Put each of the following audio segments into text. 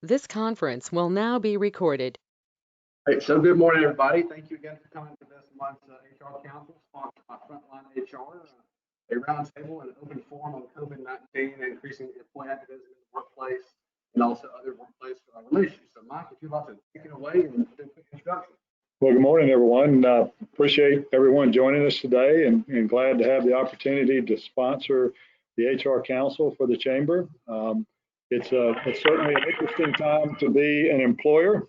This conference will now be recorded. All right, so good morning, everybody. Thank you again for coming to this month's HR Council, sponsored by Frontline HR, a roundtable and open forum on COVID-19 and increasing employee activism in the workplace and also other workplace relations. So, Mike, if you'd like to take it away and do a quick introduction. Well, good morning, everyone. Appreciate everyone joining us today and glad to have the opportunity to sponsor the HR Council for the Chamber. It's certainly an interesting time to be an employer,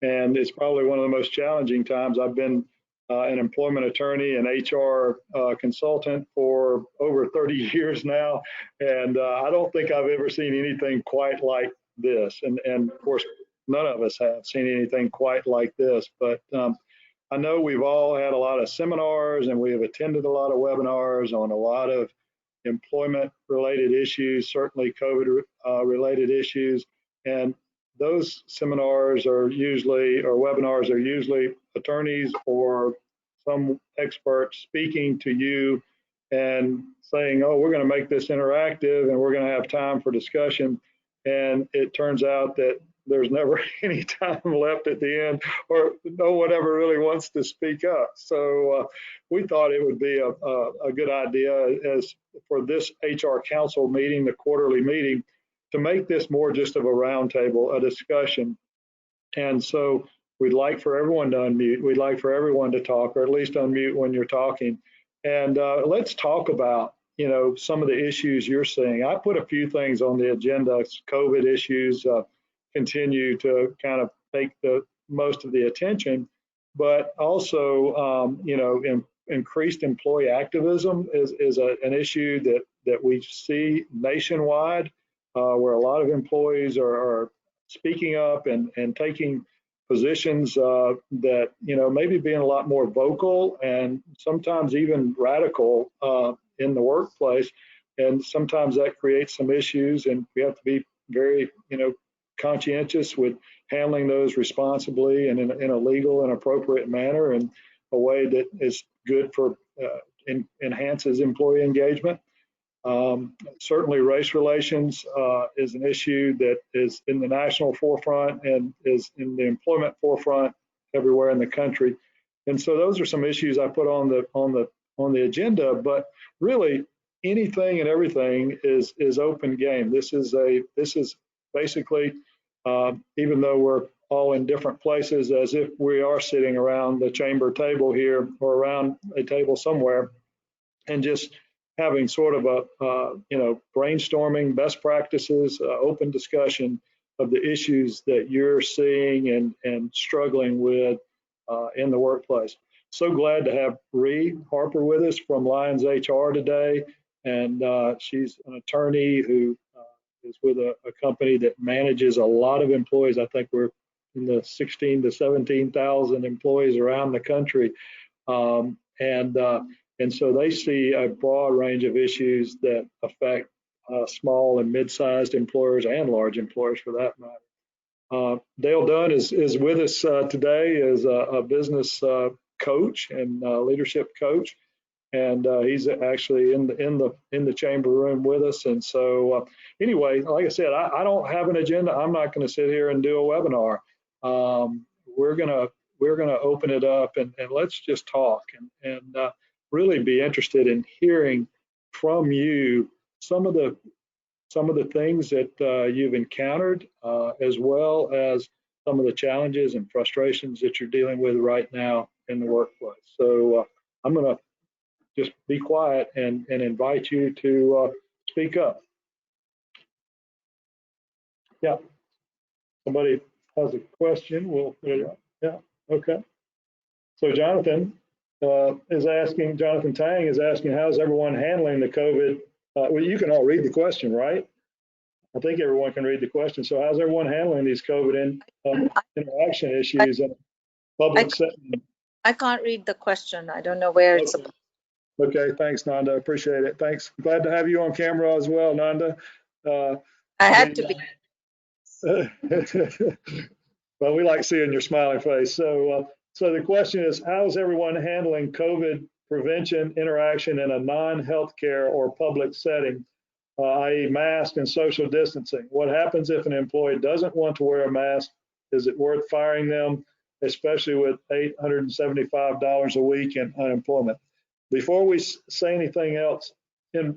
and it's probably one of the most challenging times. I've been an employment attorney and HR consultant for over 30 years now, and I don't think I've ever seen anything quite like this. And of course, none of us have seen anything quite like this, but I know we've all had a lot of seminars and we have attended a lot of webinars on a lot of employment related issues, certainly COVID related issues. And those seminars are usually, or webinars are usually attorneys or some experts speaking to you and saying, oh, we're going to make this interactive and we're going to have time for discussion. And it turns out that there's never any time left at the end, or no one ever really wants to speak up. So we thought it would be a good idea as for this HR Council meeting, the quarterly meeting, to make this more just of a roundtable, a discussion. And so we'd like for everyone to unmute. We'd like for everyone to talk, or at least unmute when you're talking. And let's talk about, you know, some of the issues you're seeing. I put a few things on the agenda. COVID issues continue to kind of take the most of the attention, but also, you know, increased employee activism is an issue that we see nationwide, where a lot of employees are speaking up and taking positions that, you know, maybe being a lot more vocal and sometimes even radical in the workplace. And sometimes that creates some issues, and we have to be very, you know, conscientious with handling those responsibly and in a legal and appropriate manner, and a way that is good for enhances employee engagement. Certainly race relations is an issue that is in the national forefront and is in the employment forefront everywhere in the country. And so those are some issues I put on the agenda, but really anything and everything is open game. This is basically, even though we're all in different places, as if we are sitting around the chamber table here or around a table somewhere, and just having sort of a, you know, brainstorming best practices, open discussion of the issues that you're seeing and struggling with in the workplace. So glad to have Harper with us from Lyons HR today. And she's an attorney who is with a company that manages a lot of employees. I think we're in the 16 to 17,000 employees around the country. And so they see a broad range of issues that affect small and mid-sized employers and large employers for that matter. Dale Dunn is with us today as a business coach and leadership coach. And he's actually in the chamber room with us. And so anyway, like I said, I don't have an agenda. I'm not going to sit here and do a webinar. We're gonna open it up and let's just talk and really be interested in hearing from you some of the things that you've encountered, as well as some of the challenges and frustrations that you're dealing with right now in the workplace. So I'm gonna just be quiet and invite you to speak up. Yeah, somebody has a question, we'll put it up. Yeah, okay. So Jonathan Tang is asking, how's everyone handling the COVID? Well, you can all read the question, right? I think everyone can read the question. So how's everyone handling these COVID interaction issues in public setting? I can't read the question. I don't know where it's. Okay, thanks, Nanda. I appreciate it. Thanks. Glad to have you on camera as well, Nanda. I had to be. Well, we like seeing your smiling face. So the question is, how is everyone handling COVID prevention interaction in a non-healthcare or public setting? i.e. mask and social distancing. What happens if an employee doesn't want to wear a mask? Is it worth firing them, especially with $875 a week in unemployment? Before we say anything else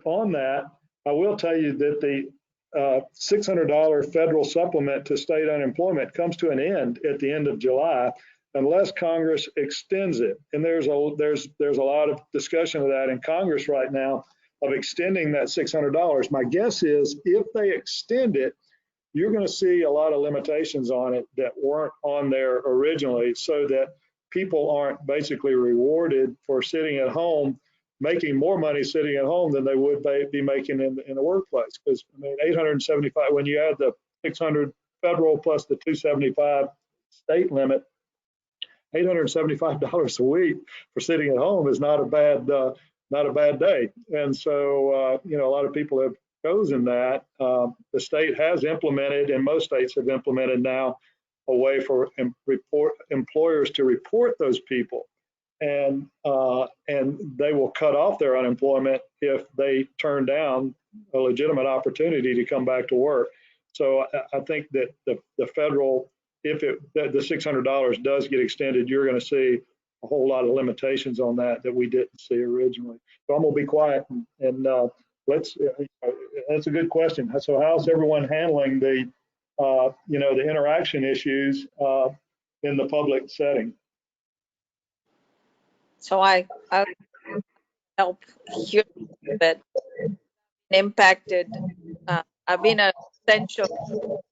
on that, I will tell you that the $600 federal supplement to state unemployment comes to an end at the end of July unless Congress extends it. And there's a lot of discussion of that in Congress right now of extending that $600. My guess is if they extend it, you're going to see a lot of limitations on it that weren't on there originally, so that people aren't basically rewarded for sitting at home, making more money sitting at home than they would be making in the workplace. Because I mean, 875, when you add the 600 federal plus the 275 state limit, $875 a week for sitting at home is not a bad day. And so a lot of people have chosen that. The state has implemented, and most states have implemented now, a way for employers to report those people, and they will cut off their unemployment if they turn down a legitimate opportunity to come back to work. So I think that the federal, if the $600 does get extended, you're going to see a whole lot of limitations on that we didn't see originally. So I'm going to be quiet and that's a good question. So how's everyone handling the interaction issues in the public setting? So I'll help here a bit. Impacted. I've been an essential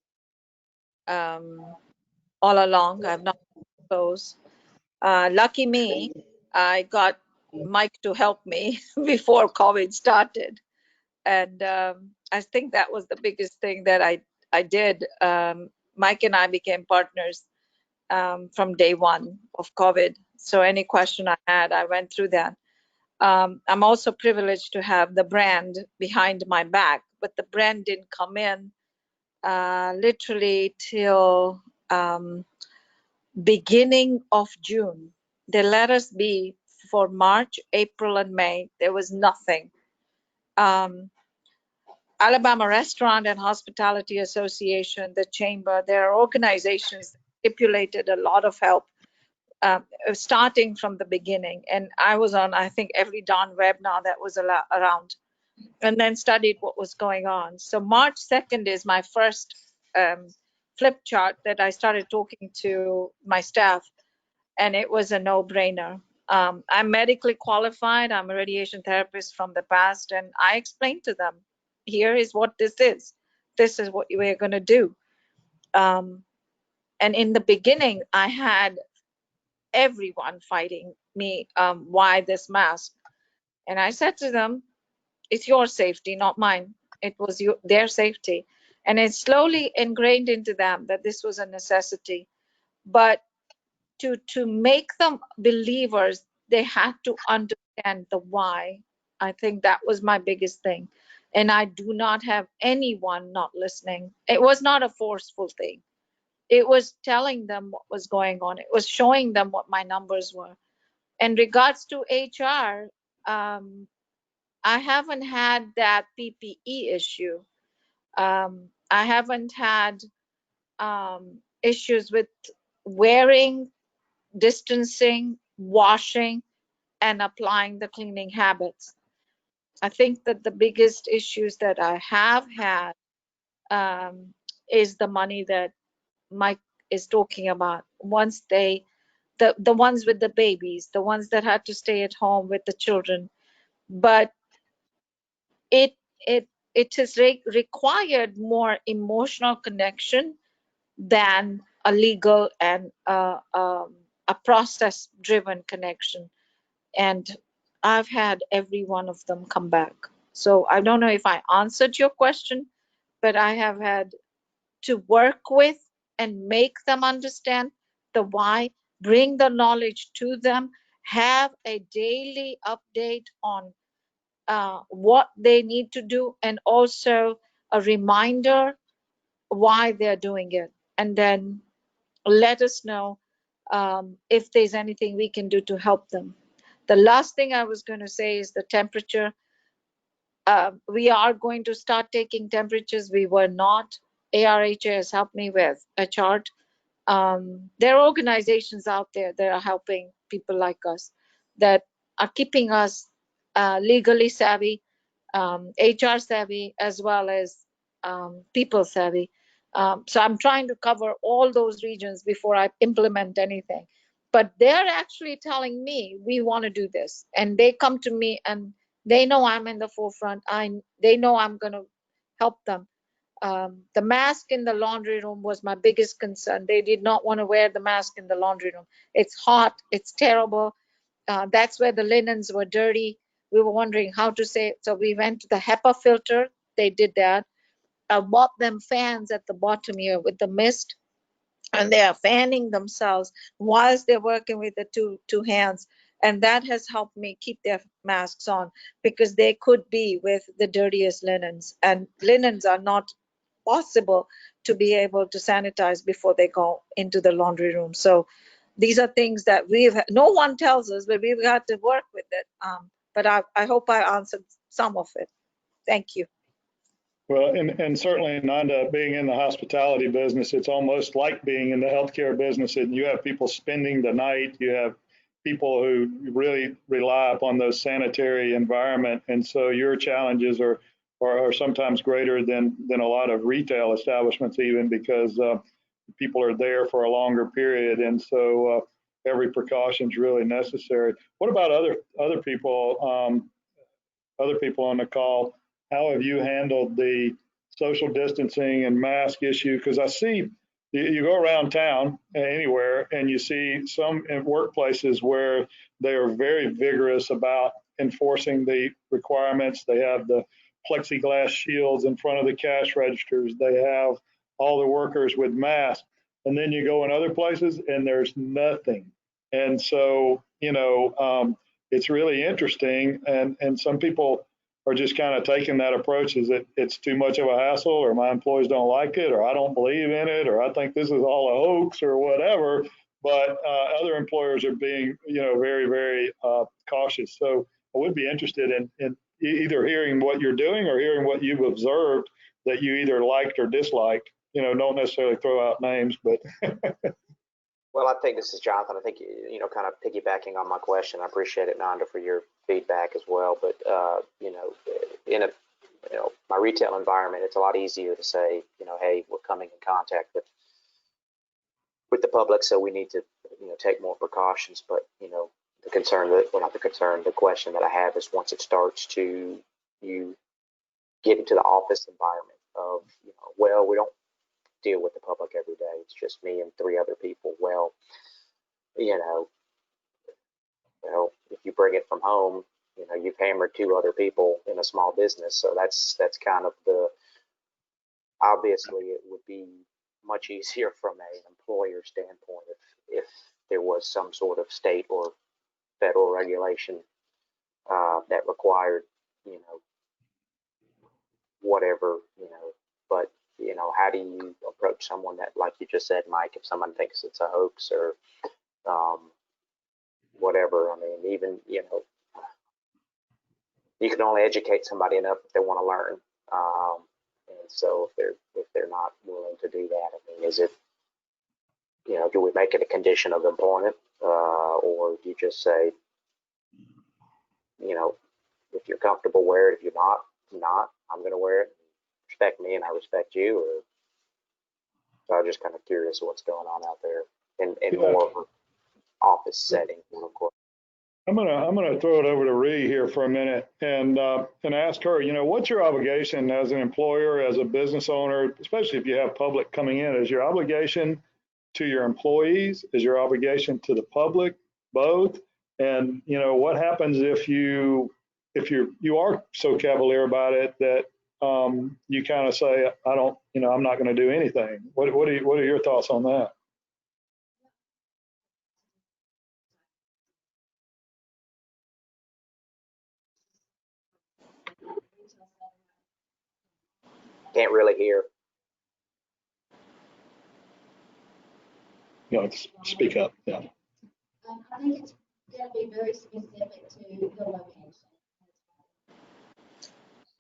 all along. I've not closed. Lucky me, I got Mike to help me before COVID started. And I think that was the biggest thing that I did. Mike and I became partners from day one of COVID. So any question I had, I went through that. I'm also privileged to have the brand behind my back, but the brand didn't come in literally till beginning of June. They let us be for March, April, and May. There was nothing. Alabama Restaurant and Hospitality Association, the Chamber, there are organizations that stipulated a lot of help starting from the beginning. And I was on, I think, every darn webinar that was around, and then studied what was going on. So March 2nd is my first flip chart that I started talking to my staff, and it was a no-brainer. I'm medically qualified. I'm a radiation therapist from the past, and I explained to them, here is what this is. This is what we're going to do. And in the beginning, I had everyone fighting me, why this mask? And I said to them, it's your safety, not mine. It was their safety. And it slowly ingrained into them that this was a necessity. But to make them believers, they had to understand the why. I think that was my biggest thing. And I do not have anyone not listening. It was not a forceful thing. It was telling them what was going on. It was showing them what my numbers were. In regards to HR, I haven't had that PPE issue. I haven't had issues with wearing, distancing, washing, and applying the cleaning habits. I think that the biggest issues that I have had is the money that Mike is talking about. Once the ones with the babies, the ones that had to stay at home with the children, but it has required more emotional connection than a legal and a process-driven connection. And I've had every one of them come back. So I don't know if I answered your question, but I have had to work with and make them understand the why, bring the knowledge to them, have a daily update on what they need to do, and also a reminder why they're doing it. And then let us know if there's anything we can do to help them. The last thing I was going to say is the temperature. We are going to start taking temperatures. We were not. ARHA has helped me with a chart. There are organizations out there that are helping people like us, that are keeping us legally savvy, HR savvy, as well as people savvy. So I'm trying to cover all those regions before I implement anything. But they're actually telling me we want to do this, and they come to me and they know I'm in the forefront. They know I'm going to help them. The mask in the laundry room was my biggest concern. They did not want to wear the mask in the laundry room. It's hot. It's terrible. That's where the linens were dirty. We were wondering how to say it. So we went to the HEPA filter. They did that. I bought them fans at the bottom here with the mist, and they are fanning themselves whilst they're working with the two hands. And that has helped me keep their masks on, because they could be with the dirtiest linens, and linens are not possible to be able to sanitize before they go into the laundry room. So these are things that no one tells us, but we've got to work with it. But I hope I answered some of it. Thank you. Well, and certainly, Nanda, being in the hospitality business, it's almost like being in the healthcare business. And you have people spending the night. You have people who really rely upon those sanitary environment, and so your challenges are sometimes greater than a lot of retail establishments, even because people are there for a longer period, and so every precaution is really necessary. What about other people? Other people on the call, how have you handled the social distancing and mask issue? Because I see you go around town anywhere and you see some workplaces where they are very vigorous about enforcing the requirements. They have the plexiglass shields in front of the cash registers. They have all the workers with masks. And then you go in other places and there's nothing. And so, it's really interesting, and some people are just kind of taking that approach as it's too much of a hassle, or my employees don't like it, or I don't believe in it, or I think this is all a hoax, or whatever. But other employers are being, very, very cautious. So I would be interested in either hearing what you're doing or hearing what you've observed that you either liked or disliked. Don't necessarily throw out names, but. Well, I think this is Jonathan. I think, kind of piggybacking on my question, I appreciate it, Nanda, for your feedback as well. But, in my retail environment, it's a lot easier to say, hey, we're coming in contact with the public, so we need to, take more precautions. But, the question that I have is once it starts to you get into the office environment of, well, we don't deal with the public every day. It's just me and 3 other people. Well, if you bring it from home, you've hammered 2 other people in a small business. So that's kind of obviously it would be much easier from an employer standpoint if there was some sort of state or federal regulation that required, whatever, but how do you approach someone that, like you just said, Mike, if someone thinks it's a hoax or whatever? I mean, even, you can only educate somebody enough if they want to learn. And so if they're not willing to do that, I mean, is it, do we make it a condition of employment, or do you just say, if you're comfortable, wear it. If you're not, I'm going to wear it. Respect me and I respect you. Or so I'm just kind of curious what's going on out there in more of an office setting, of course. I'm gonna throw it over to Ree here for a minute and ask her, what's your obligation as an employer, as a business owner, especially if you have public coming in? Is your obligation to your employees? Is your obligation to the public? Both? And what happens if you are so cavalier about it that you kind of say, I'm not going to do anything? What are your thoughts on that? Can't really hear. Speak up. Yeah. I think it's going to be very specific to the location.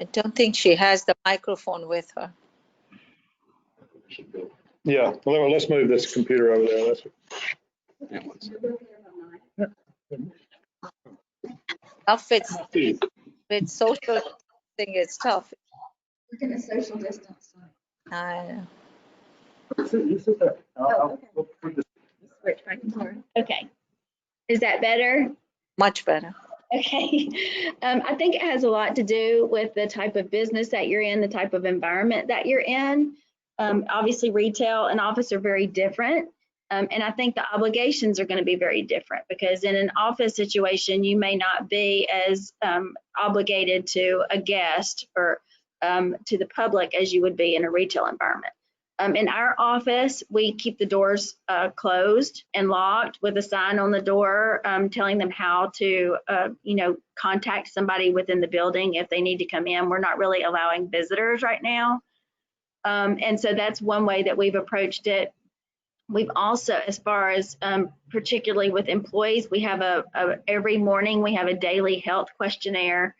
I don't think she has the microphone with her. Yeah, well, let's move this computer over there. Tough, it's social thing, it's tough. Look at the social distance. I Switch back and forth. Okay. Is that better? much better. Okay. I think it has a lot to do with the type of business that you're in, the type of environment that you're in. Obviously, retail and office are very different. And I think the obligations are going to be very different because in an office situation, you may not be as obligated to a guest or to the public as you would be in a retail environment. In our office, we keep the doors closed and locked with a sign on the door telling them how to, contact somebody within the building if they need to come in. We're not really allowing visitors right now. And so that's one way that we've approached it. We've also, as far as particularly with employees, we have every morning we have a daily health questionnaire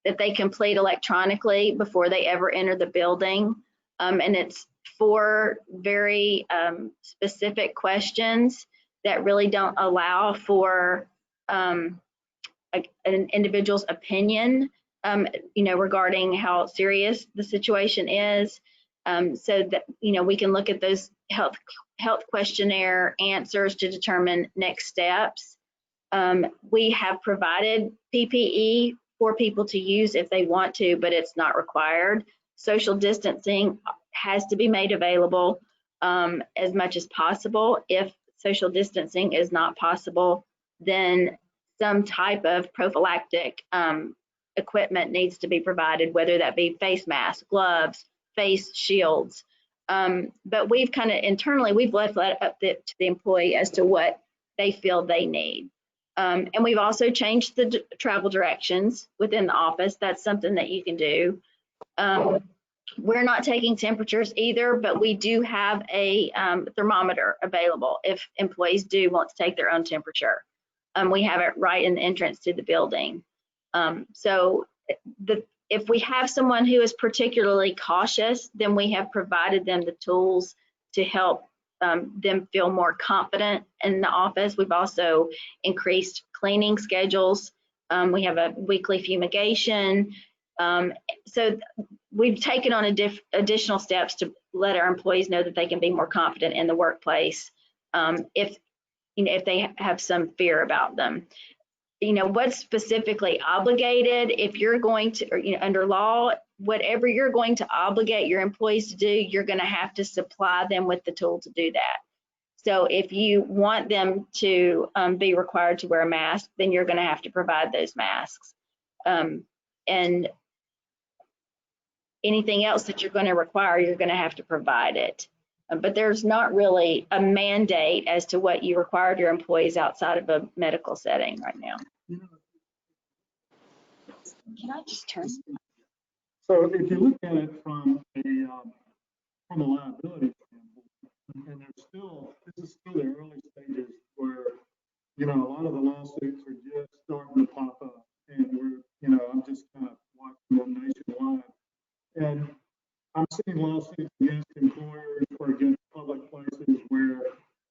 that they complete electronically before they ever enter the building. And it's 4 very specific questions that really don't allow for an individual's opinion, regarding how serious the situation is. So that, we can look at those health questionnaire answers to determine next steps. We have provided PPE for people to use if they want to, but it's not required. Social distancing has to be made available as much as possible. If social distancing is not possible, then some type of prophylactic equipment needs to be provided, whether that be face masks, gloves, face shields. But we've kind of internally, we've left that up to the employee as to what they feel they need. And we've also changed the travel directions within the office. That's something that you can do. We're not taking temperatures either, but we do have a thermometer available if employees do want to take their own temperature. We have it right in the entrance to the building. So if we have someone who is particularly cautious, then we have provided them the tools to help them feel more confident in the office. We've also increased cleaning schedules. We have a weekly fumigation. So we've taken on additional steps to let our employees know that they can be more confident in the workplace if they have some fear about them. What's specifically obligated, if you're going to, under law, whatever you're going to obligate your employees to do, you're going to have to supply them with the tool to do that. So if you want them to be required to wear a mask, then you're going to have to provide those masks. And anything else that you're going to require, you're going to have to provide it. But there's not really a mandate as to what you require of your employees outside of a medical setting right now. Can I just turn? So if you look at it from a liability standpoint, and this is still the early stages where, a lot of the lawsuits are just starting to pop up, and I'm just kind of watching them nationwide. And I'm seeing lawsuits against employers or against public places where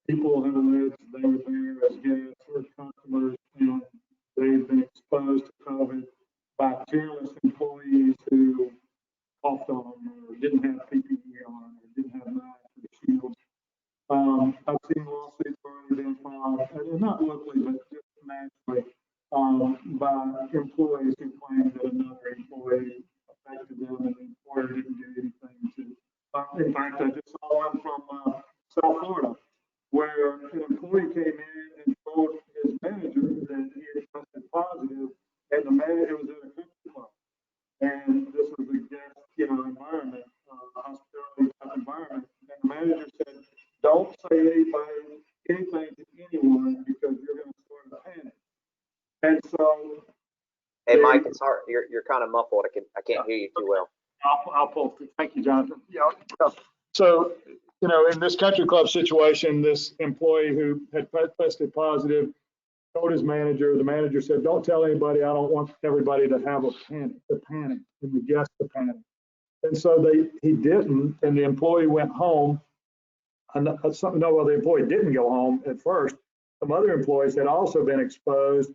people have alleged they were there as guests or customers and they've been exposed to COVID by careless employees who coughed on them or didn't have PPE on or didn't have masks or shields. I've seen lawsuits already been filed, and not locally, but just nationally, by employees who claim that another employee affected them and the employer didn't do anything to. In fact, I just saw one from South Florida where an employee came in and told his manager that he had tested positive, and the manager was in a country club. And this was a guest, environment, a hospitality type environment. And the manager said, "Don't say anything to anyone because you're going to start a panic." And so, Hey, Mike, it's hard. You're kind of muffled. I can't hear you too well. I'll pull through. Thank you, Jonathan. So, in this country club situation, this employee who had tested positive told his manager. The manager said, "Don't tell anybody. I don't want everybody to have a panic, and the guests to panic." And so he didn't, and the employee went home. And the employee didn't go home at first. Some other employees had also been exposed,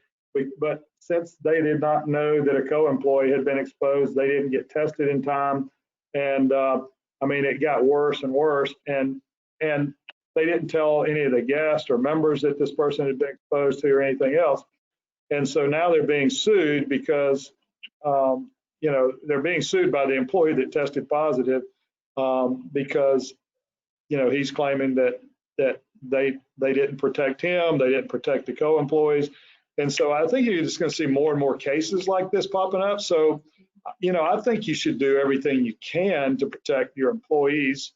but since they did not know that a co-employee had been exposed, they didn't get tested in time. And I mean, it got worse and worse. And they didn't tell any of the guests or members that this person had been exposed to or anything else. And so now they're being sued because, they're being sued by the employee that tested positive because, he's claiming that they didn't protect him, they didn't protect the co-employees. And so I think you're just going to see more and more cases like this popping up. So, I think you should do everything you can to protect your employees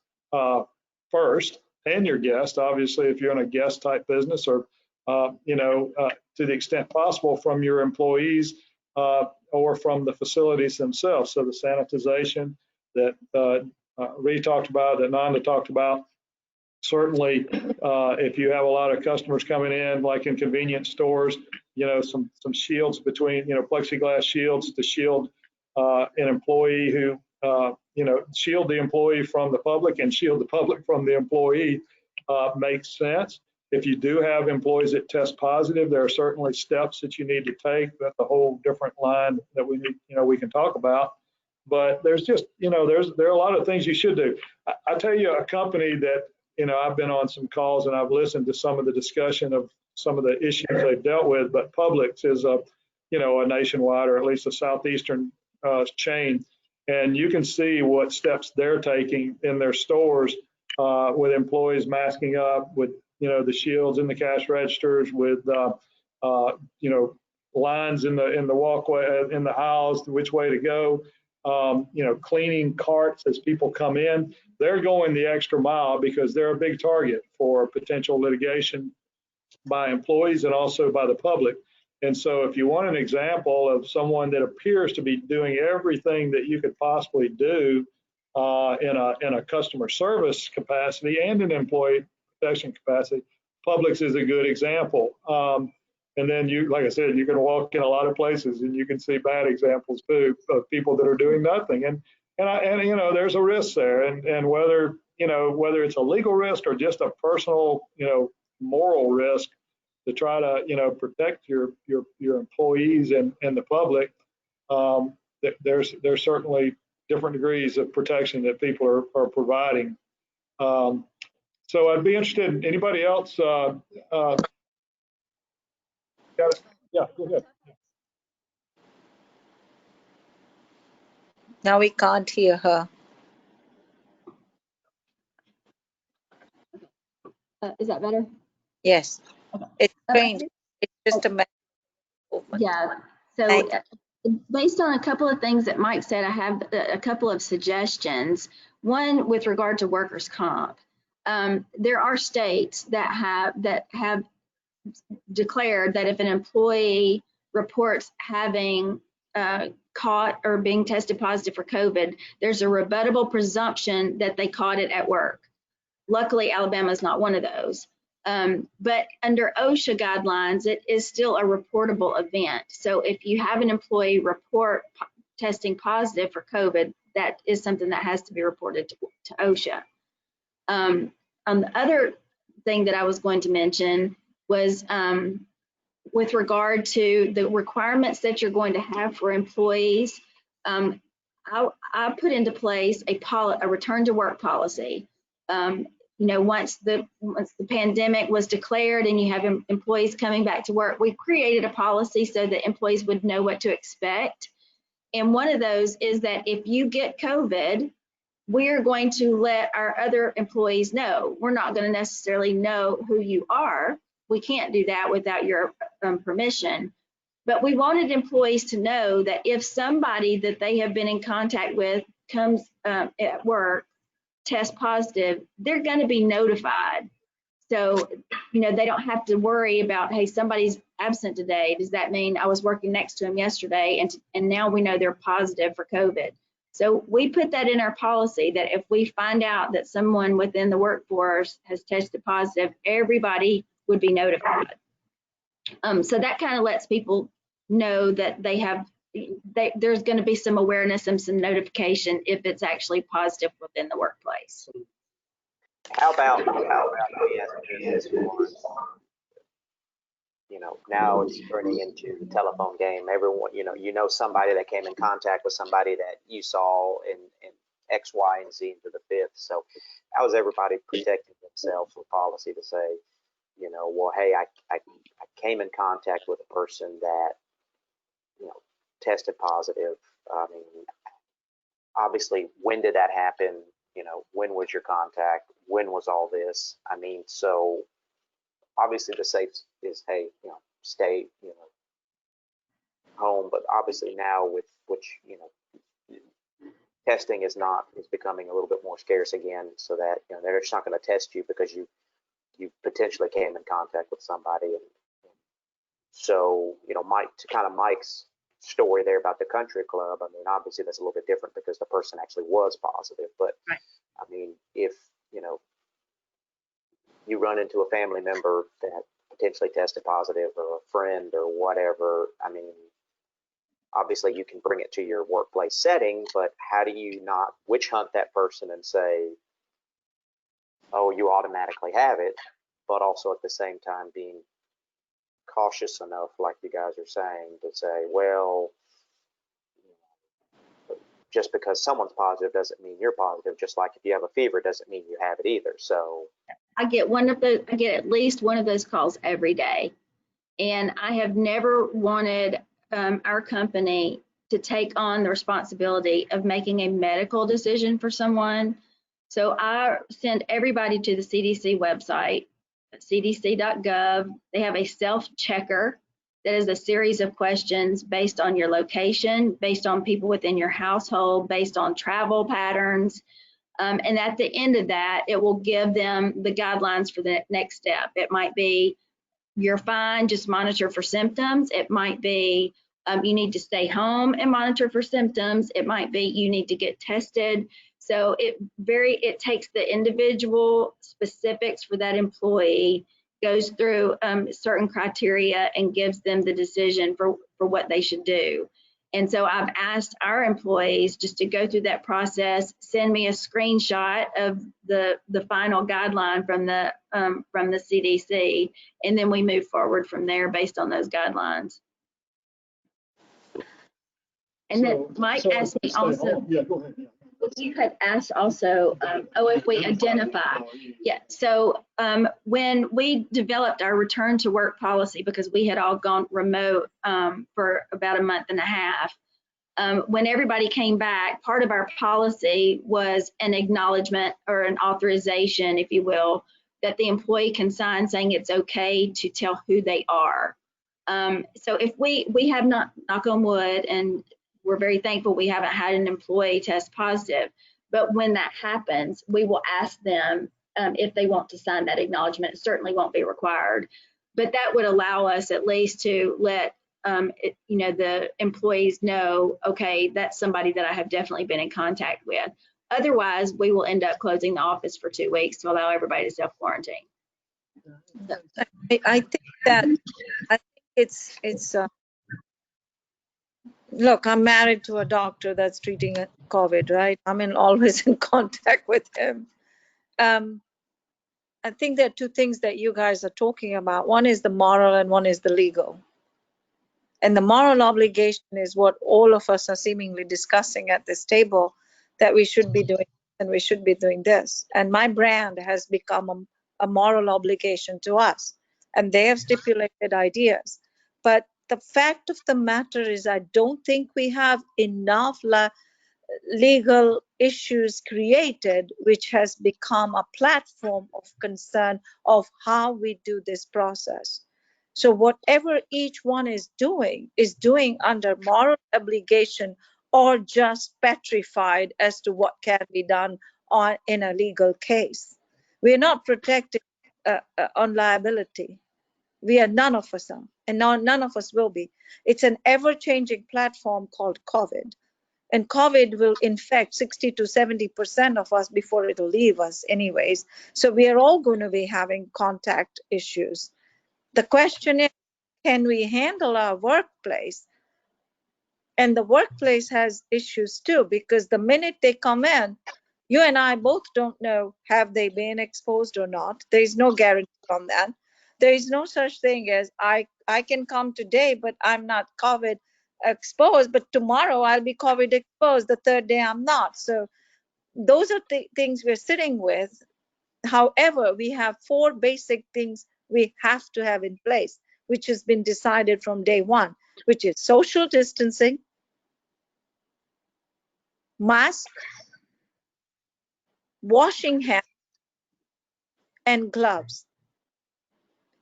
first and your guests, obviously, if you're in a guest type business, or, to the extent possible from your employees or from the facilities themselves. So the sanitization that Ree talked about, that Nanda talked about. Certainly, if you have a lot of customers coming in, like in convenience stores, some shields between, plexiglass shields to shield an employee who, shield the employee from the public and shield the public from the employee makes sense. If you do have employees that test positive, there are certainly steps that you need to take. That's a whole different line that we need, we can talk about. But there's just, there are a lot of things you should do. I tell you, a company that, I've been on some calls and I've listened to some of the discussion of some of the issues they've dealt with, but Publix is a nationwide, or at least a southeastern chain. And you can see what steps they're taking in their stores with employees masking up, with, the shields in the cash registers, with, lines in the walkway, in the aisles, which way to go, cleaning carts as people come in. They're going the extra mile because they're a big target for potential litigation by employees and also by the public. And so if you want an example of someone that appears to be doing everything that you could possibly do in a customer service capacity and an employee protection capacity, Publix is a good example. And then like I said, you can walk in a lot of places and you can see bad examples too of people that are doing nothing. And there's a risk there. And whether it's a legal risk or just a personal, moral risk to try to, protect your employees and the public, there's certainly different degrees of protection that people are providing. So I'd be interested, anybody else? Yeah, go ahead. Now we can't hear her. Is that better? Yes. It's strange. It's just a matter of movement. Yeah. So based on a couple of things that Mike said, I have a couple of suggestions. One with regard to workers' comp. There are states that have declared that if an employee reports having caught or being tested positive for COVID, there's a rebuttable presumption that they caught it at work. Luckily, Alabama is not one of those. But under OSHA guidelines, it is still a reportable event. So if you have an employee report testing positive for COVID, that is something that has to be reported to OSHA. The other thing that I was going to mention was with regard to the requirements that you're going to have for employees. I put into place a return to work policy. Once the pandemic was declared and you have employees coming back to work, we created a policy so that employees would know what to expect. And one of those is that if you get COVID, we're going to let our other employees know. We're not going to necessarily know who you are. We can't do that without your permission. But we wanted employees to know that if somebody that they have been in contact with comes at work, test positive, they're going to be notified. So, they don't have to worry about, hey, somebody's absent today. Does that mean I was working next to him yesterday and now we know they're positive for COVID? So we put that in our policy that if we find out that someone within the workforce has tested positive, everybody would be notified. So that kind of lets people know that there's going to be some awareness and some notification if it's actually positive within the workplace. How about let me ask you this one. Now it's turning into the telephone game. Everyone, you know somebody that came in contact with somebody that you saw in X, Y, and Z into the fifth. So how is everybody protecting themselves with policy to say, well, hey, I came in contact with a person that, tested positive. I mean, obviously, when did that happen? When was your contact? When was all this? I mean, so obviously the safe is, hey, stay, home. But obviously now with which, testing is becoming a little bit more scarce again, so that, they're just not going to test you because you potentially came in contact with somebody. And so, Mike's story there about the country club, I mean, obviously that's a little bit different because the person actually was positive. But right. I mean, if, you run into a family member that potentially tested positive, or a friend or whatever, I mean, obviously you can bring it to your workplace setting, but how do you not witch hunt that person and say, oh, you automatically have it, but also at the same time being cautious enough, like you guys are saying, to say, well, just because someone's positive doesn't mean you're positive. Just like if you have a fever doesn't mean you have it either. So I get at least one of those calls every day. And I have never wanted our company to take on the responsibility of making a medical decision for someone. So I send everybody to the CDC website, cdc.gov. They have a self-checker that is a series of questions based on your location, based on people within your household, based on travel patterns. And at the end of that, it will give them the guidelines for the next step. It might be, you're fine, just monitor for symptoms. It might be, you need to stay home and monitor for symptoms. It might be, you need to get tested. So it takes the individual specifics for that employee, goes through certain criteria, and gives them the decision for what they should do. And so I've asked our employees just to go through that process, send me a screenshot of the final guideline from the CDC, and then we move forward from there based on those guidelines. And then Mike asked me also. Yeah, go ahead. Yeah. You had asked also, if we identify. Yeah, so when we developed our return to work policy, because we had all gone remote for about a month and a half, when everybody came back, part of our policy was an acknowledgement or an authorization, if you will, that the employee can sign saying it's okay to tell who they are. So if we have not, knock on wood, and we're very thankful we haven't had an employee test positive, but when that happens, we will ask them if they want to sign that acknowledgement. It certainly won't be required, but that would allow us at least to let the employees know, okay, that's somebody that I have definitely been in contact with. Otherwise, we will end up closing the office for 2 weeks to allow everybody to self-quarantine. I think it's look, I'm married to a doctor that's treating COVID, right? I'm always in contact with him. I think there are two things that you guys are talking about. One is the moral and one is the legal. And the moral obligation is what all of us are seemingly discussing at this table, that we should be doing and we should be doing this. And my brand has become a moral obligation to us. And they have stipulated ideas. But the fact of the matter is, I don't think we have enough legal issues created, which has become a platform of concern of how we do this process. So whatever each one is doing under moral obligation, or just petrified as to what can be done in a legal case. We are not protected on liability. None of us are, and none of us will be. It's an ever-changing platform called COVID. And COVID will infect 60 to 70% of us before it'll leave us anyways. So we are all going to be having contact issues. The question is, can we handle our workplace? And the workplace has issues too, because the minute they come in, you and I both don't know, have they been exposed or not? There is no guarantee on that. There is no such thing as I can come today, but I'm not COVID exposed, but tomorrow I'll be COVID exposed, the third day I'm not. So those are the things we're sitting with. However, we have 4 basic things we have to have in place, which has been decided from day one, which is social distancing, mask, washing hands, and gloves.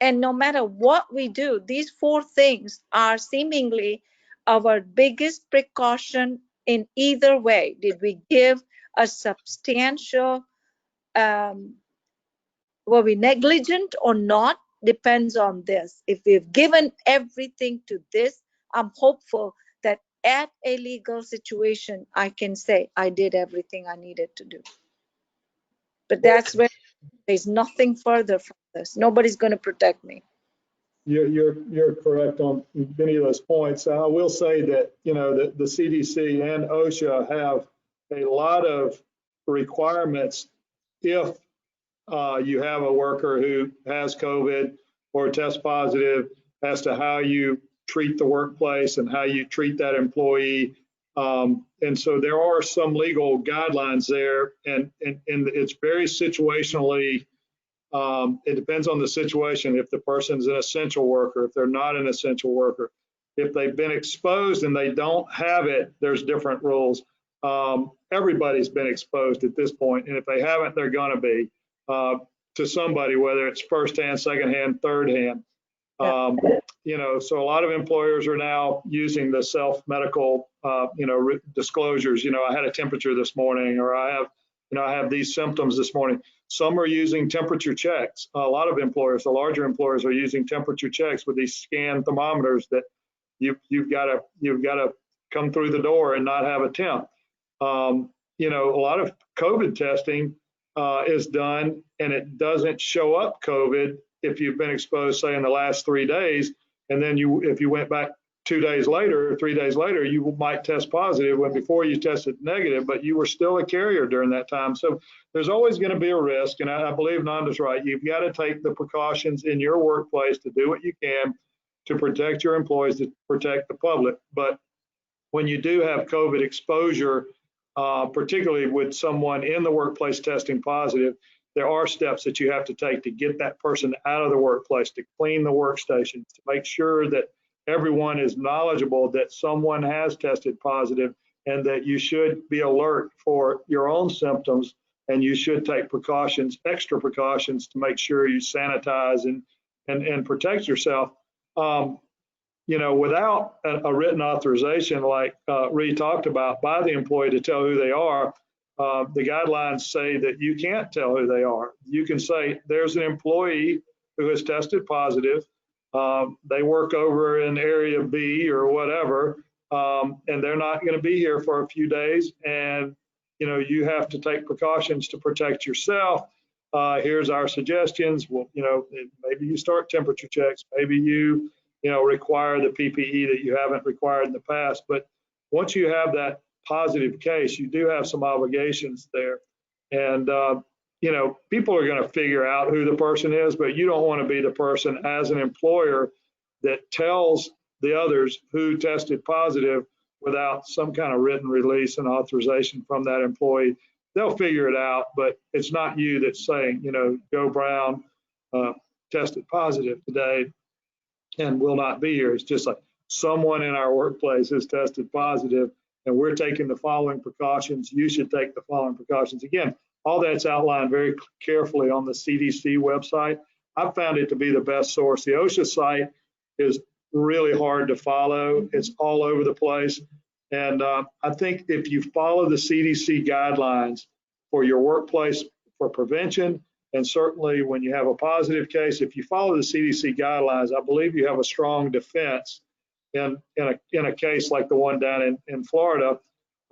And no matter what we do, these 4 things are seemingly our biggest precaution in either way. Did we give a substantial, were we negligent or not? Depends on this. If we've given everything to this, I'm hopeful that at a legal situation, I can say I did everything I needed to do. But that's where there's nothing further from this. Nobody's going to protect me. You're correct on many of those points. I will say that, you know, the CDC and OSHA have a lot of requirements if you have a worker who has COVID or tests positive as to how you treat the workplace and how you treat that employee. And so there are some legal guidelines there, and it's very situationally, it depends on the situation. If the person's an essential worker, if they're not an essential worker, if they've been exposed and they don't have it, there's different rules. Everybody's been exposed at this point, and if they haven't, they're going to be to somebody, whether it's firsthand, secondhand, thirdhand. You know, so a lot of employers are now using the self-medical, you know, disclosures. You know, I had a temperature this morning, or I have these symptoms this morning. Some are using temperature checks. A lot of employers, the larger employers, are using temperature checks with these scan thermometers that you've got to come through the door and not have a temp. You know, a lot of COVID testing is done, and it doesn't show up COVID if you've been exposed, say, in the last 3 days, and then if you went back 2 days later or 3 days later, you might test positive when before you tested negative, but you were still a carrier during that time. So there's always going to be a risk, and I believe Nanda's right. You've got to take the precautions in your workplace to do what you can to protect your employees, to protect the public. But when you do have COVID exposure, particularly with someone in the workplace testing positive, there are steps that you have to take to get that person out of the workplace, to clean the workstations, to make sure that everyone is knowledgeable that someone has tested positive, and that you should be alert for your own symptoms, and you should take precautions, extra precautions, to make sure you sanitize and protect yourself. You know, without a written authorization, like Ree talked about, by the employee to tell who they are, the guidelines say that you can't tell who they are. You can say there's an employee who has tested positive. They work over in area B or whatever, and they're not going to be here for a few days. And, you know, you have to take precautions to protect yourself. Here's our suggestions. Well, you know, maybe you start temperature checks. Maybe you require the PPE that you haven't required in the past. But once you have that positive case, you do have some obligations there. And, you know, people are going to figure out who the person is, but you don't want to be the person as an employer that tells the others who tested positive without some kind of written release and authorization from that employee. They'll figure it out, but it's not you that's saying, you know, Joe Brown tested positive today and will not be here. It's just like someone in our workplace has tested positive, and we're taking the following precautions. You should take the following precautions. Again, all that's outlined very carefully on the CDC website. I've found it to be the best source. The OSHA site is really hard to follow. It's all over the place. And I think if you follow the CDC guidelines for your workplace for prevention, and certainly when you have a positive case, if you follow the CDC guidelines, I believe you have a strong defense in a case like the one down in Florida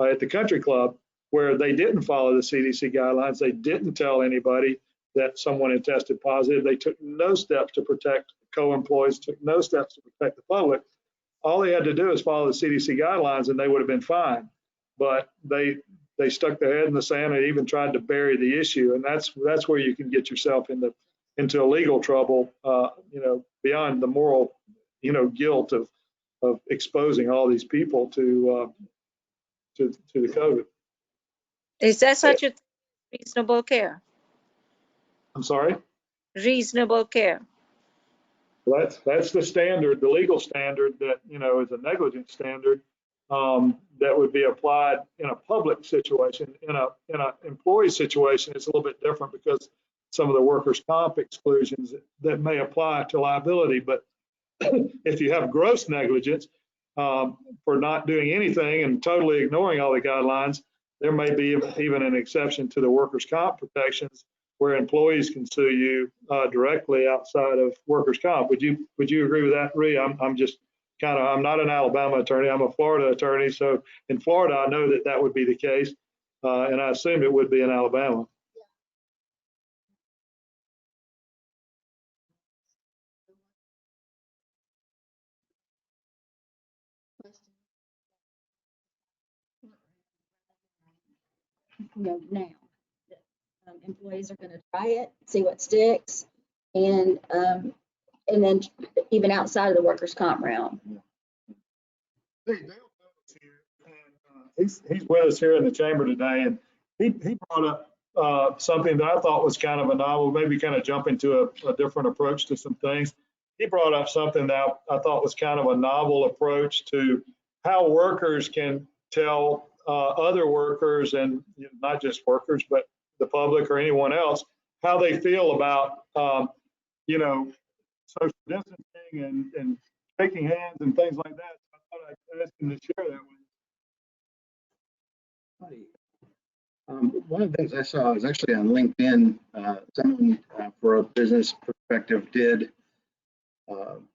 at the country club, where they didn't follow the CDC guidelines. They didn't tell anybody. that someone had tested positive. They took no steps to protect co-employees, took no steps to protect the public. All they had to do is follow the CDC guidelines and they would have been fine. But they stuck their head in the sand and even tried to bury the issue. And that's where you can get yourself into legal trouble, beyond the moral, guilt of exposing all these people to the COVID. Is there such a reasonable care? I'm sorry? Reasonable care. Well, that's the standard, the legal standard that, is a negligence standard that would be applied in a public situation. In a employee situation, it's a little bit different because some of the workers' comp exclusions that may apply to liability. But if you have gross negligence for not doing anything and totally ignoring all the guidelines, there may be even an exception to the workers' comp protections where employees can sue you directly outside of workers' comp. Would you agree with that, Rhea? I'm just I'm not an Alabama attorney. I'm a Florida attorney. So in Florida, I know that would be the case, and I assumed it would be in Alabama. Now employees are going to try it, see what sticks, and then even outside of the workers' comp realm. He's with us here in the chamber today, and he brought up something that I thought was kind of a novel, maybe kind of jumping to a different approach to some things. He brought up something that I thought was kind of a novel approach to how workers can tell other workers, and not just workers, but the public or anyone else, how they feel about, social distancing and shaking hands and things like that. I thought I'd ask him to share that with you. One of the things I saw was actually on LinkedIn, someone for a business perspective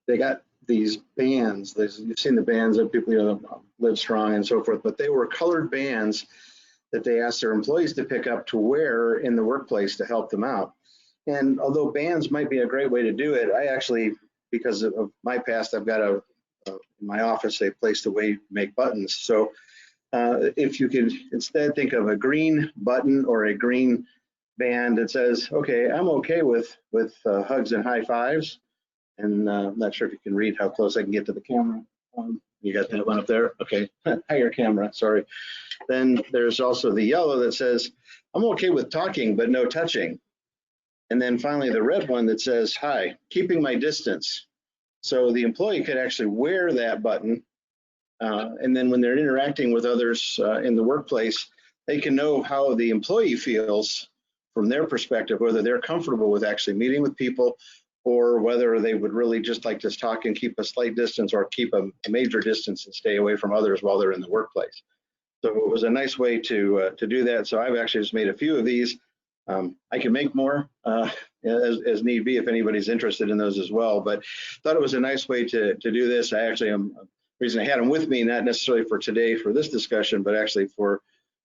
they got these bands. You've seen the bands of people, Live Strong and so forth, but they were colored bands that they asked their employees to pick up to wear in the workplace to help them out. And although bands might be a great way to do it, I actually, because of my past, I've got in my office a place to make buttons. So if you could instead think of a green button or a green band that says, okay, I'm okay with hugs and high fives. And I'm not sure if you can read how close I can get to the camera. You got that one up there? Okay, higher camera, sorry. Then there's also the yellow that says, I'm okay with talking, but no touching. And then finally the red one that says, hi, keeping my distance. So the employee could actually wear that button. And then when they're interacting with others in the workplace, they can know how the employee feels from their perspective, whether they're comfortable with actually meeting with people or whether they would really just like to talk and keep a slight distance or keep a major distance and stay away from others while they're in the workplace. So it was a nice way to do that. So I've actually just made a few of these. I can make more as need be if anybody's interested in those as well, but thought it was a nice way to do this. I actually reason I had them with me, not necessarily for today for this discussion, but actually for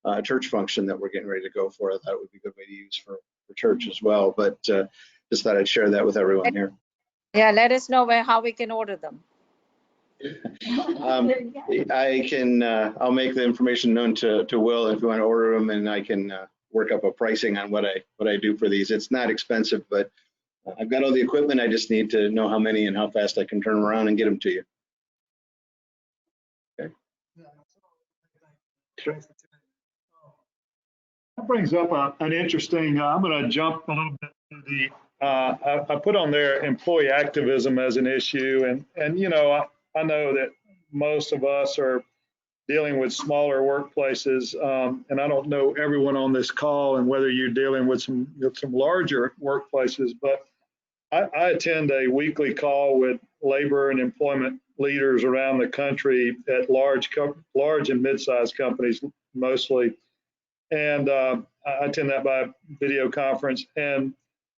a church function that we're getting ready to go for. I thought it would be a good way to use for church as well, but just thought I'd share that with everyone here. Yeah, let us know how we can order them. I can, I'll make the information known to Will if you want to order them, and I can work up a pricing on what I do for these. It's not expensive, but I've got all the equipment. I just need to know how many and how fast I can turn them around and get them to you. Okay. That brings up an interesting, I'm going to jump a little bit to the, I put on there employee activism as an issue. And I know that most of us are dealing with smaller workplaces. And I don't know everyone on this call and whether you're dealing with some larger workplaces, but I attend a weekly call with labor and employment leaders around the country at large and mid-sized companies mostly. And I attend that by video conference. And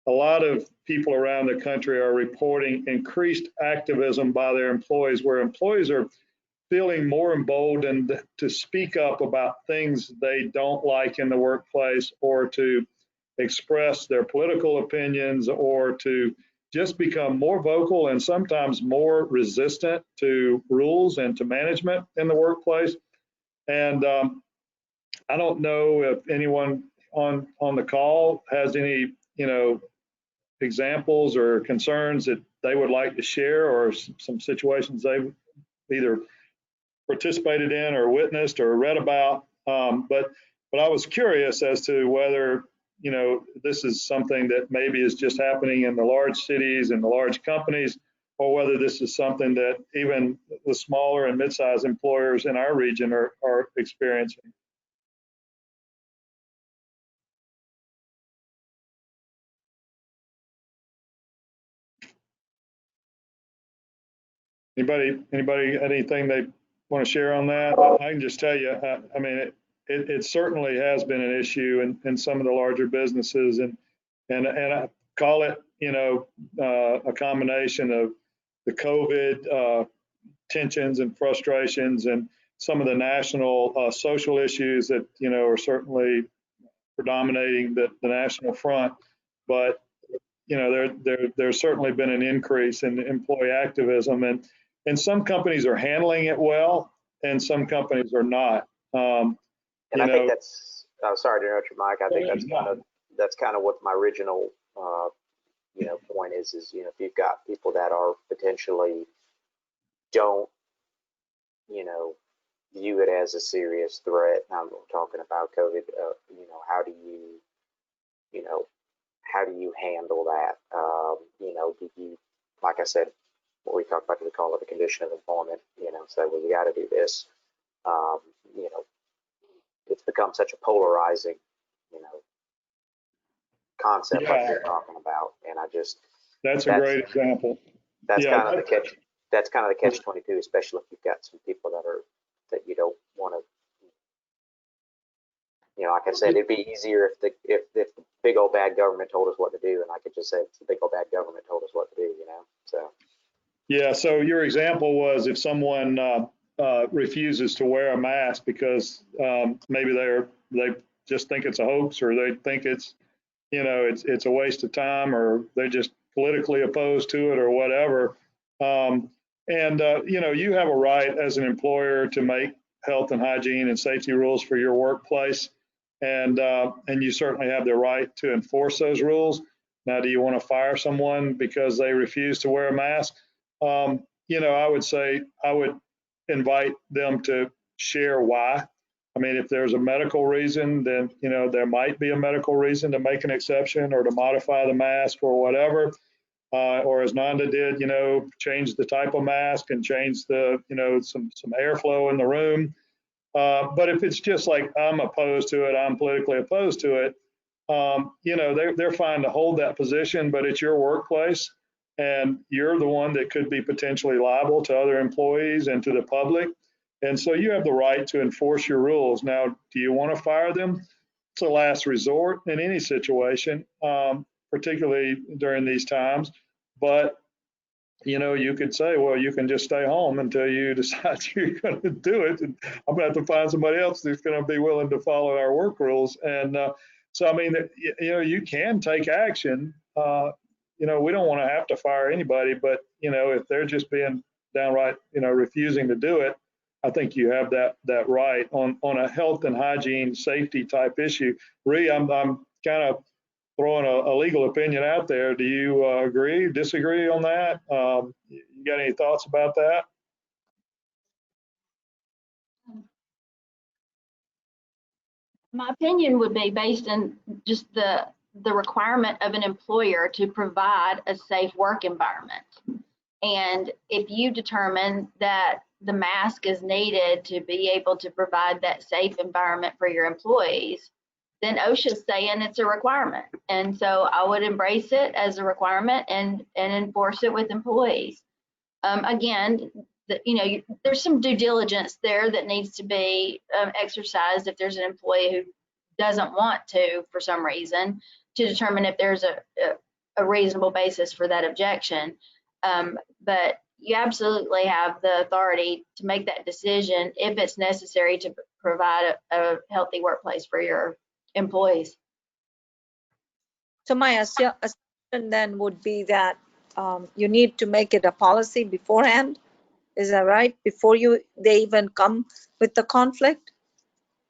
a lot of people around the country are reporting increased activism by their employees, where employees are feeling more emboldened to speak up about things they don't like in the workplace, or to express their political opinions or to just become more vocal and sometimes more resistant to rules and to management in the workplace. And I don't know if anyone on the call has any, examples or concerns that they would like to share, or some situations they've either participated in or witnessed or read about. But I was curious as to whether, this is something that maybe is just happening in the large cities and the large companies, or whether this is something that even the smaller and mid-sized employers in our region are experiencing. Anybody, anything they want to share on that? I can just tell you, I mean, it certainly has been an issue in some of the larger businesses, and I call it, a combination of the COVID tensions and frustrations and some of the national social issues that, are certainly predominating the national front. But, there's certainly been an increase in employee activism, and some companies are handling it well, and some companies are not. And I think that's, sorry to interrupt you, Mike. I think that's kind of what my original, point is, if you've got people that are potentially don't, view it as a serious threat. I'm talking about COVID. How do you handle that? Do you, like I said, what we talked about, we call it the condition of employment, say, well, you got to do this. It's become such a polarizing, concept like you're talking about. And that's a great example. That's kind of the catch. That's kind of the catch-22, especially if you've got some people that you don't want to. Like I said, it'd be easier if the big old bad government told us what to do, and I could just say it's the big old bad government told us what to do, So. Yeah. So your example was if someone refuses to wear a mask because maybe they just think it's a hoax, or they think it's it's a waste of time, or they're just politically opposed to it, or whatever. You have a right as an employer to make health and hygiene and safety rules for your workplace, and you certainly have the right to enforce those rules. Now, do you want to fire someone because they refuse to wear a mask? I would say I would invite them to share why. I mean, if there's a medical reason, then, there might be a medical reason to make an exception or to modify the mask or whatever. Or as Nanda did, change the type of mask and change the, some airflow in the room. But if it's just like, I'm opposed to it, I'm politically opposed to it, they're fine to hold that position, but it's your workplace, and you're the one that could be potentially liable to other employees and to the public. And so you have the right to enforce your rules. Now, do you want to fire them? It's a last resort in any situation, particularly during these times. But, you could say, well, you can just stay home until you decide you're going to do it. And I'm going to have to find somebody else who's going to be willing to follow our work rules. And so, I mean, you can take action. We don't want to have to fire anybody, but, if they're just being downright, refusing to do it, I think you have that right on a health and hygiene safety type issue. Ree, I'm kind of throwing a legal opinion out there. Do you agree, disagree on that? You got any thoughts about that? My opinion would be based on just the requirement of an employer to provide a safe work environment. And if you determine that the mask is needed to be able to provide that safe environment for your employees, then OSHA's saying it's a requirement. And so I would embrace it as a requirement and enforce it with employees. Again, there's some due diligence there that needs to be exercised if there's an employee who doesn't want to, for some reason, to determine if there's a reasonable basis for that objection. But you absolutely have the authority to make that decision if it's necessary to provide a healthy workplace for your employees. So my assumption then would be that you need to make it a policy beforehand. Is that right? Before they even come with the conflict?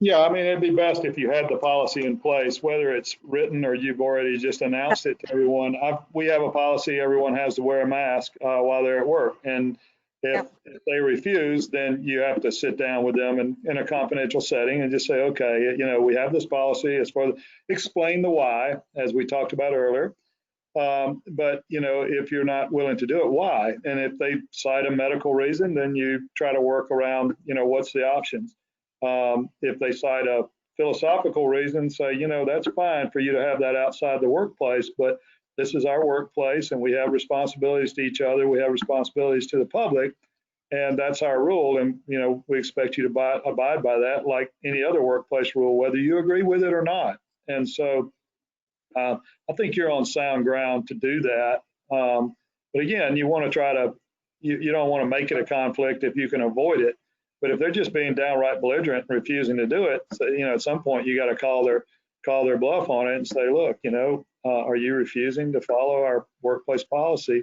Yeah, I mean, it'd be best if you had the policy in place, whether it's written or you've already just announced it to everyone. We have a policy, everyone has to wear a mask while they're at work. And if they refuse, then you have to sit down with them in a confidential setting and just say, okay, we have this policy as far as explain the why, as we talked about earlier. But if you're not willing to do it, why? And if they cite a medical reason, then you try to work around, what's the options. If they cite a philosophical reason, say, that's fine for you to have that outside the workplace, but this is our workplace and we have responsibilities to each other. We have responsibilities to the public, and that's our rule. And, we expect you to abide by that like any other workplace rule, whether you agree with it or not. And so I think you're on sound ground to do that. But again, you want to try to, you don't want to make it a conflict if you can avoid it. But if they're just being downright belligerent and refusing to do it, so, at some point you got to call their bluff on it and say, look, are you refusing to follow our workplace policy?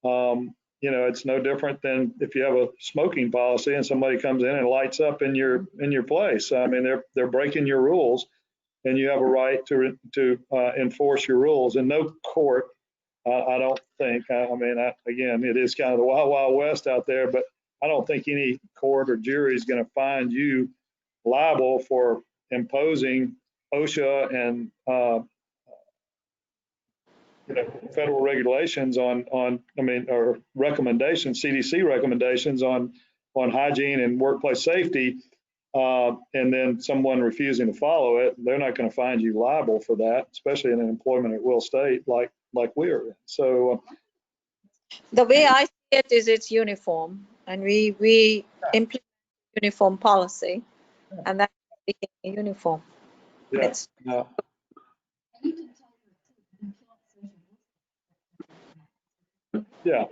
It's no different than if you have a smoking policy and somebody comes in and lights up in your place. I mean, they're breaking your rules, and you have a right to enforce your rules. And no court, I don't think. Again, it is kind of the wild, wild west out there, but I don't think any court or jury is going to find you liable for imposing OSHA and federal regulations or recommendations, CDC recommendations on hygiene and workplace safety, and then someone refusing to follow it. They're not going to find you liable for that, especially in an employment at will state like we are in. So the way I see it is it's uniform, and we implement uniform policy, and that's a uniform. yeah.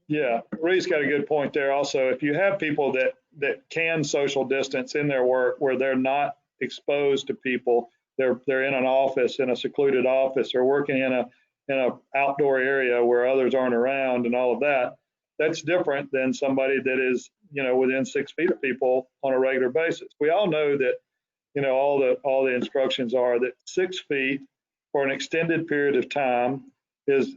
Yeah, Ree's got a good point there. Also, if you have people that can social distance in their work, where they're not exposed to people, they're in an office, in a secluded office, or working in a outdoor area where others aren't around, and all of that. That's different than somebody that is within 6 feet of people on a regular basis. We all know that all the instructions are that 6 feet for an extended period of time is,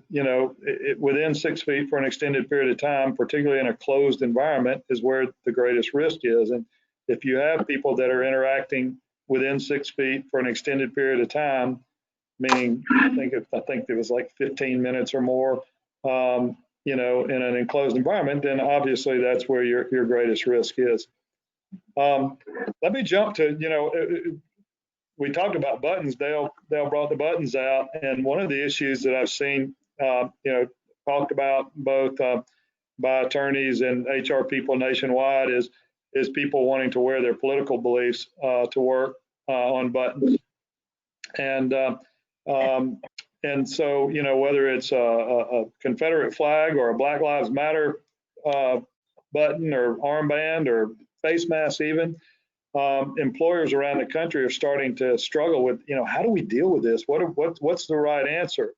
within 6 feet for an extended period of time, particularly in a closed environment, is where the greatest risk is. And if you have people that are interacting within 6 feet for an extended period of time, meaning I think it was like 15 minutes or more, in an enclosed environment, then obviously that's where your greatest risk is. Let me jump to, we talked about buttons. Dale brought the buttons out, and one of the issues that I've seen, talked about both by attorneys and HR people nationwide is people wanting to wear their political beliefs to work on buttons, and so whether it's a Confederate flag or a Black Lives Matter button or armband or face mask even. Employers around the country are starting to struggle with, how do we deal with this? What's the right answer?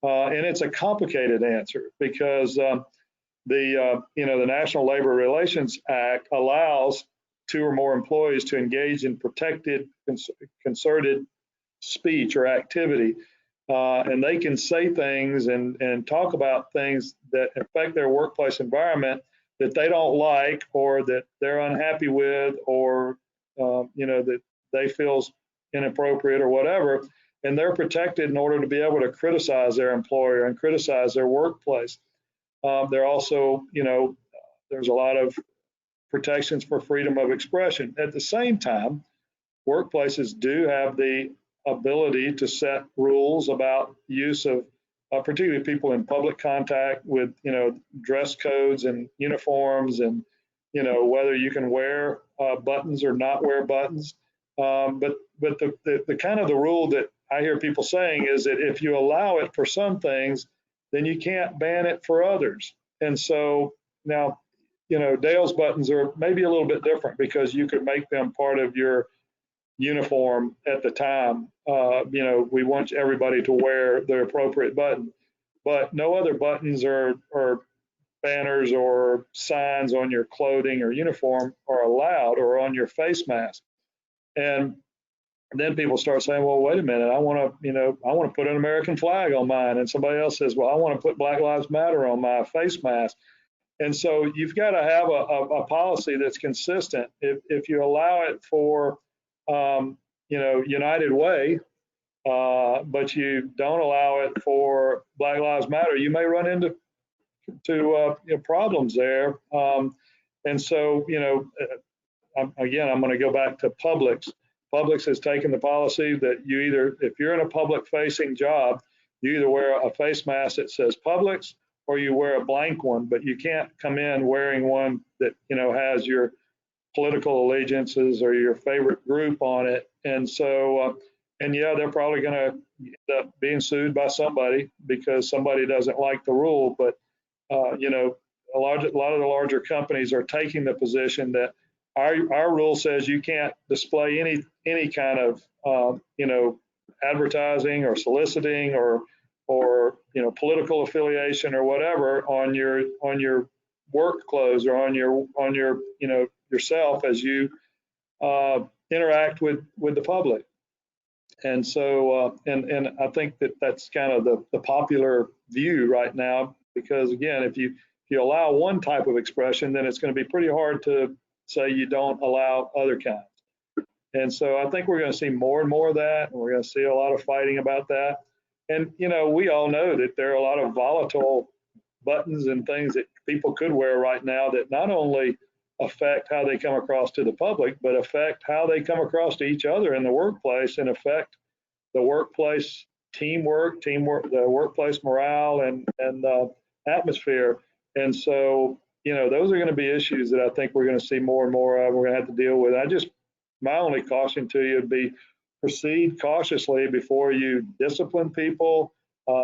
And it's a complicated answer because the National Labor Relations Act allows 2 or more employees to engage in protected, concerted speech or activity. And they can say things and talk about things that affect their workplace environment that they don't like or that they're unhappy with or that they feel inappropriate or whatever, and they're protected in order to be able to criticize their employer and criticize their workplace. They're also, there's a lot of protections for freedom of expression. At the same time, workplaces do have the ability to set rules about use of particularly people in public contact with, dress codes and uniforms and, whether you can wear buttons or not wear buttons. But the kind of the rule that I hear people saying is that if you allow it for some things, then you can't ban it for others. And so now, Dale's buttons are maybe a little bit different because you could make them part of your uniform at the time. We want everybody to wear the appropriate button, but no other buttons or banners or signs on your clothing or uniform are allowed, or on your face mask. And then people start saying, well, wait a minute, I want to put an American flag on mine. And somebody else says, well, I want to put Black Lives Matter on my face mask. And so you've got to have a policy that's consistent. If you allow it for, United Way, but you don't allow it for Black Lives Matter, you may run into problems there. And so, I'm going to go back to Publix. Publix has taken the policy that if you're in a public facing job, you either wear a face mask that says Publix, or you wear a blank one, but you can't come in wearing one that, has your political allegiances or your favorite group on it. And so, they're probably going to end up being sued by somebody because somebody doesn't like the rule. But, a lot of the larger companies are taking the position that our rule says you can't display any kind of, advertising or soliciting or political affiliation or whatever on your work clothes or on your yourself as you interact with the public. And so and I think that's kind of the popular view right now, because again, if you allow one type of expression, then it's going to be pretty hard to say you don't allow other kinds. And so I think we're going to see more and more of that, and we're going to see a lot of fighting about that. And, we all know that there are a lot of volatile buttons and things that people could wear right now that not only affect how they come across to the public, but affect how they come across to each other in the workplace, and affect the workplace teamwork, the workplace morale and atmosphere. And so, those are going to be issues that I think we're going to see more and more of. We're going to have to deal with. My only caution to you would be proceed cautiously before you discipline people,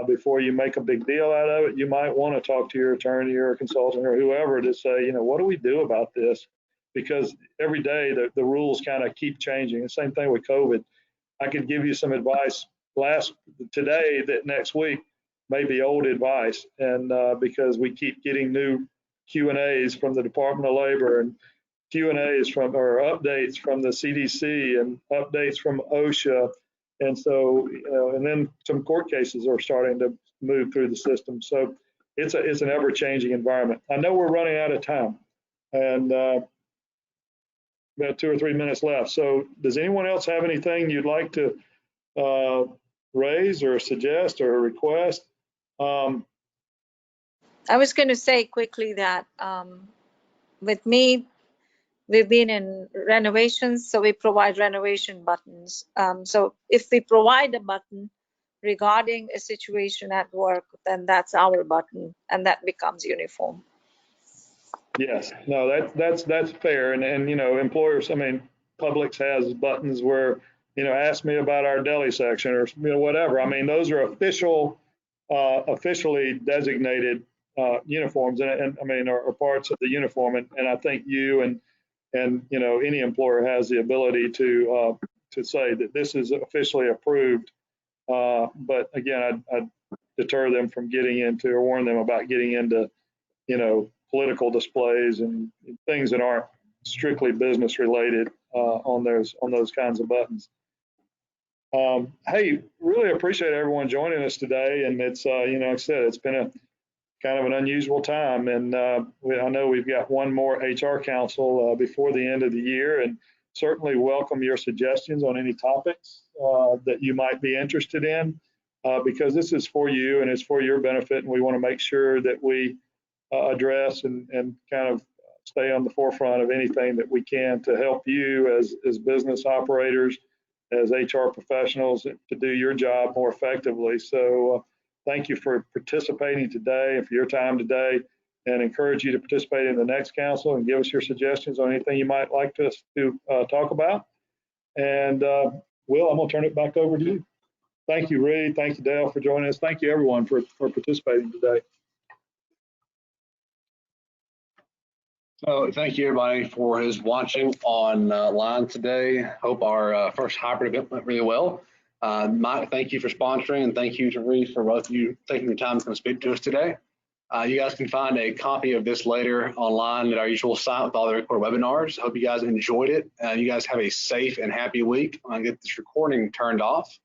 before you make a big deal out of it. You might want to talk to your attorney or a consultant or whoever to say, what do we do about this? Because every day the rules kind of keep changing. The same thing with COVID. I could give you some advice today that next week may be old advice, and because we keep getting new Q&As from the Department of Labor, and Q&As or updates from the CDC, and updates from OSHA. And so, and then some court cases are starting to move through the system. So it's an ever-changing environment. I know we're running out of time, and about 2 or 3 minutes left. So does anyone else have anything you'd like to raise or suggest or request? I was going to say quickly that with me, we've been in renovations, so we provide renovation buttons. So if we provide a button regarding a situation at work, then that's our button, and that becomes uniform. Yes, no, that's fair. And employers, Publix has buttons where, ask me about our deli section, or whatever. Those are officially designated uniforms, and are parts of the uniform. And I think you and any employer has the ability to say that this is officially approved. But again, I'd deter them from getting into, or warn them about getting into, political displays and things that aren't strictly business related on those kinds of buttons. Hey, really appreciate everyone joining us today. And it's, like I said, it's been a kind of an unusual time. And I know we've got one more HR council before the end of the year, and certainly welcome your suggestions on any topics that you might be interested in, because this is for you and it's for your benefit. And we want to make sure that we address and kind of stay on the forefront of anything that we can to help you as business operators, as HR professionals, to do your job more effectively. So thank you for participating today and for your time today, and encourage you to participate in the next council and give us your suggestions on anything you might like us to talk about. And Will, I'm going to turn it back over to you. Thank you, Reed. Thank you, Dale, for joining us. Thank you, everyone, for participating today. So thank you everybody for who's watching online today. Hope our first hybrid event went really well. Mike, thank you for sponsoring, and thank you to Reese for both of you taking the time to come speak to us today. You guys can find a copy of this later online at our usual site with all the recorded webinars. Hope you guys enjoyed it. You guys have a safe and happy week. I'm going to get this recording turned off.